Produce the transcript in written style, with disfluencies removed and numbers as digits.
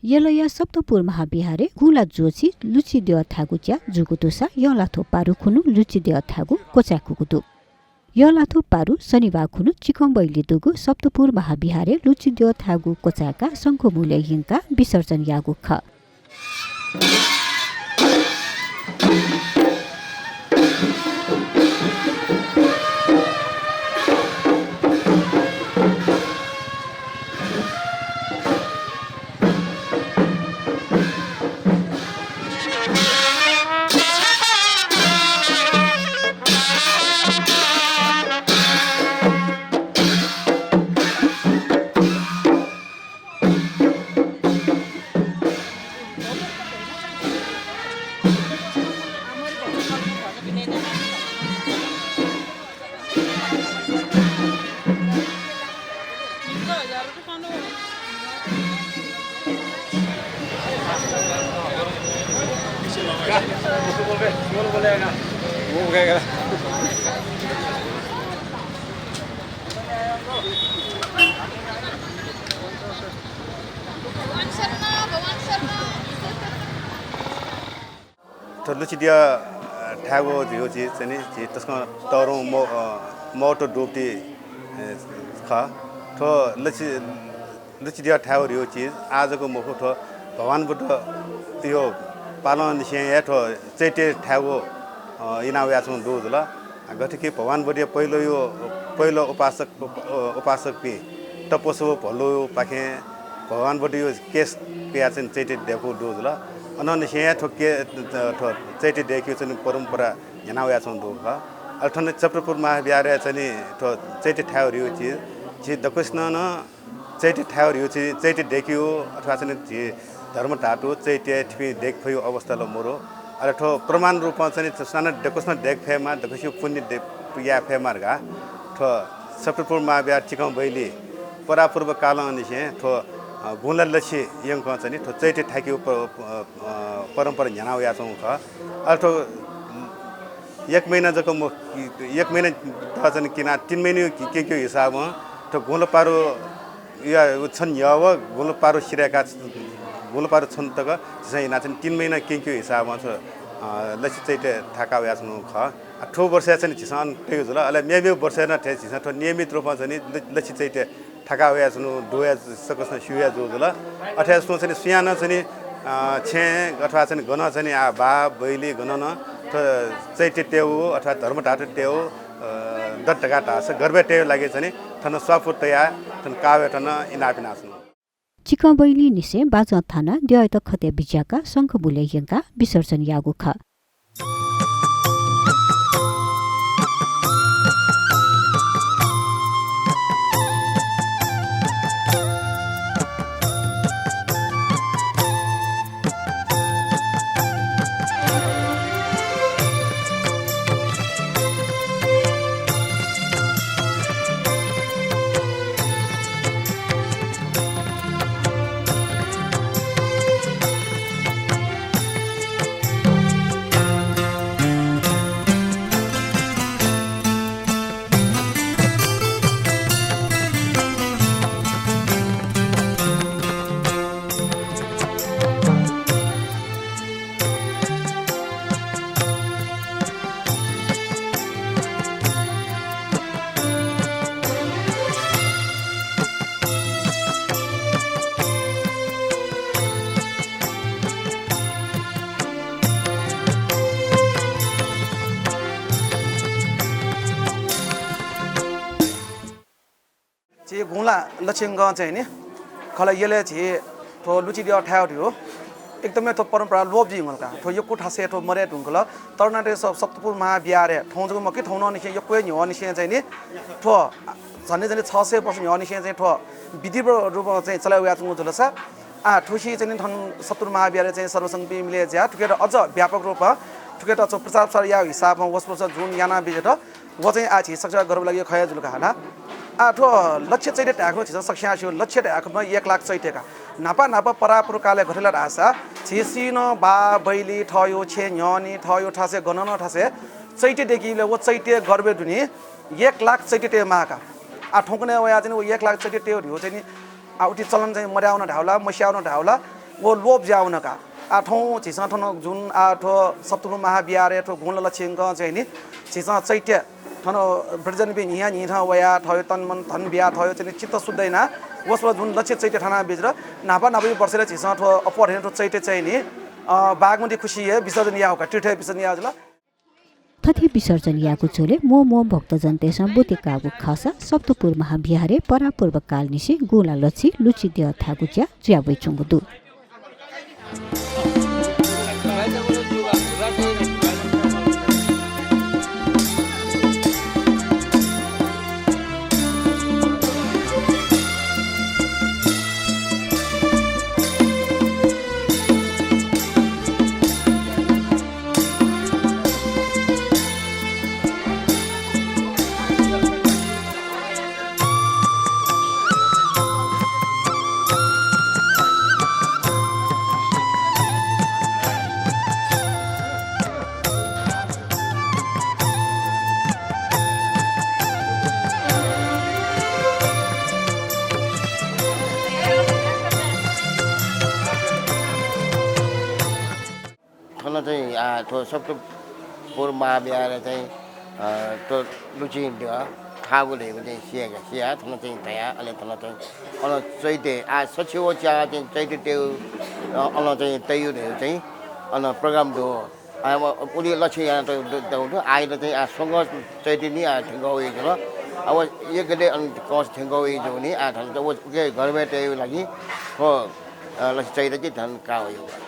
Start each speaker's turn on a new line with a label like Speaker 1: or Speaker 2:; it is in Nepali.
Speaker 1: यलया सप्तपुर महाविहारे गुला जोची लुची देव थागुच्या जुगुतुसा यलाथो पारु खुनु लुची देव थागु कोचा कुकुतु यलाथो पारु शनिबार खुनु चिकम्बैली दुगु सप्तपुर महाविहारे लुची देव थागु कोचाका शंखु मूल्य हिंका विसर्जन यागु ख
Speaker 2: लुचिदिया ठ्यागो यो चिज चाहिँ नि त्यसको तरौँ मोटो डुब्टी ख ठो लुचिदिया ठ्यागो यो चिज आजको मुखो ठो भगवानबाट त्यो पालन निसे ठो चैटे ठ्यागो इनाउ याचमा दुध ल गठके भगवानबाट पहिलो उपासक पि तपस्व भलो पाखे भगवानबाट यो केस पिया चाहिँ चैटे देखो दुध ल अनन्य से ठोके चैटे देखियो चाहिँ परम्परा हिनाउ याचमा दुध अर्थन चप्रपुर महाविहारे चाहिँ ठो चैटे ठ्यागो यो चिज दकृष्ण न चैटे ठ्यागो यो चिज चैटे देखियो अथवा चाहिँ धर्म टाटो चैटे ठिपी देख भयो अवस्था ल मोरो अरे ठो प्रमाण रूपमा चाहिँ साना दकृष्ण देख फेमा दकृष्ण पुण्य या फेमारगा ठो चप्रपुर महाविहार चिकम बैली परापूर्व काल अनिसे ठो गुला लछि यङ चाहिँ ठो चैटे ठाक्यो परम्परा झनाउ याछौँ ख अर्थो 1 महिना जको एक महिना चाहिँ किना 3 महिना के हिसाबमा ठो गुलो पारो या छन् यव गुलो पारो सिरेका गुलो पारो छन् तक चाहिँ ना चाहिँ 3 महिना के हिसाबमा छ लछि चैटे ठाका याछौँ ख ठो वर्ष चाहिँ छिसन त्यो जुल अले मेबे वर्ष न ठे छिसन ठो नियमित रूपमा चाहिँ लछि चैटे ठका हुया छनु डोया सकसन सुया जो जुल अथवा चाहिँ सुयाना चाहिँ छे अथवा चाहिँ गन चाहिँ आ बा बैली गन न चैटे टेउ अथवा धर्म टाटो टेउ दट्टगा टास गर्बे टेउ लागे चाहिँ थन स्वापुतया थन कावे थन इनापिनासनु
Speaker 1: चिकबैली निसे बाजा थाना द्ययत खते बिजाका शंख बुलेयंका विसर्जन यागु ख
Speaker 3: चे गुला लक्षिंग चाहिँ नि खला यले चे तो लुची दिया ठायो थियो एकदमै तो परम्परा लोभ जी मलका तो यो कोठा से तो मरे ढुंगला तरनाटे सप्तपुर महाविहारे ठौजको मके ठौन निसे यो कोइ न्यो निसे चाहिँ नि तो झन्डै 600 वर्ष न्यो निसे चाहिँ तो विधि रूपमा चाहिँ चलाउ याचु जुलसा आ ठुसी चाहिँ ठन सप्तपुर महाविहारे चाहिँ सर्वसंग मिले ज्या ठुकेर अझ व्यापक रूपमा ठुकेर प्रचार प्रसार या हिसाबमा वस्पर्छ जुन याना बिजेट व चाहिँ आछि सक्छ गर्व लागि खया जुलका हाना आठो लक्ष्य चाहिँ ट्याक्नु छ सक्ष्या छु लक्ष्य ट्याक्नुमा 1 लाख चैटेका नापा परापुर काले घटेला आशा छेसिन बा बैली ठयो छे न्यनी ठयो ठासे गणन ठासे चैटे देखिले वो चैटे गर्बे दुनी 1 लाख चैटे माका आ ठोकने वया चाहिँ 1 लाख चैटे हो चाहिँ आ उठी चलन चाहिँ मर्याउन ढाउला मस्याउन ढाउला वो लोभ जाउन का आठौँ छिसा ठन जुन आठो सप्तपुर महाविहार ठो गुण लक्षिङ चाहिँ नि छिसा चैत्य ठन ब्रजन बि यहाँ निहा वया थयो तन मन धन बिया थयो चाहिँ चित्त सुत्दैन वसमा जुन लक्ष्य चैत्य ठाना बेजर नापा 90 वर्षले छिसा ठो अपर हेन ठो चैत्य चाहिँ नि बागमती खुशी है विसर्जन या होका टिठे विसर्जन या जला
Speaker 1: थथी विसर्जन याको चोले मो भक्तजन तेसम बुतेकागु खासा सप्तपुर महाविहारे परापूर्व काल निसे गोला लछि लुची देह थागुच्या ज्याबै चुंगुदु
Speaker 4: तो सप्तपुर महाविहार चाहिँ तो लुची दियो थागुले चाहिँ सिया थन चाहिँ तया अले थन चाहिँ अन चैते सचिव च्या चाहिँ चैते त्यो अन चाहिँ तयु चाहिँ अन प्रोग्राम दो उनी लक्ष्य यहाँ त आइले चाहिँ सँग चैते नि ठेंगो गयो अब एक गते अन कस ठेंगो गयो नि थन त वो घरमै त्यो लागि हो लक्ष्य चैते चाहिँ धन का हो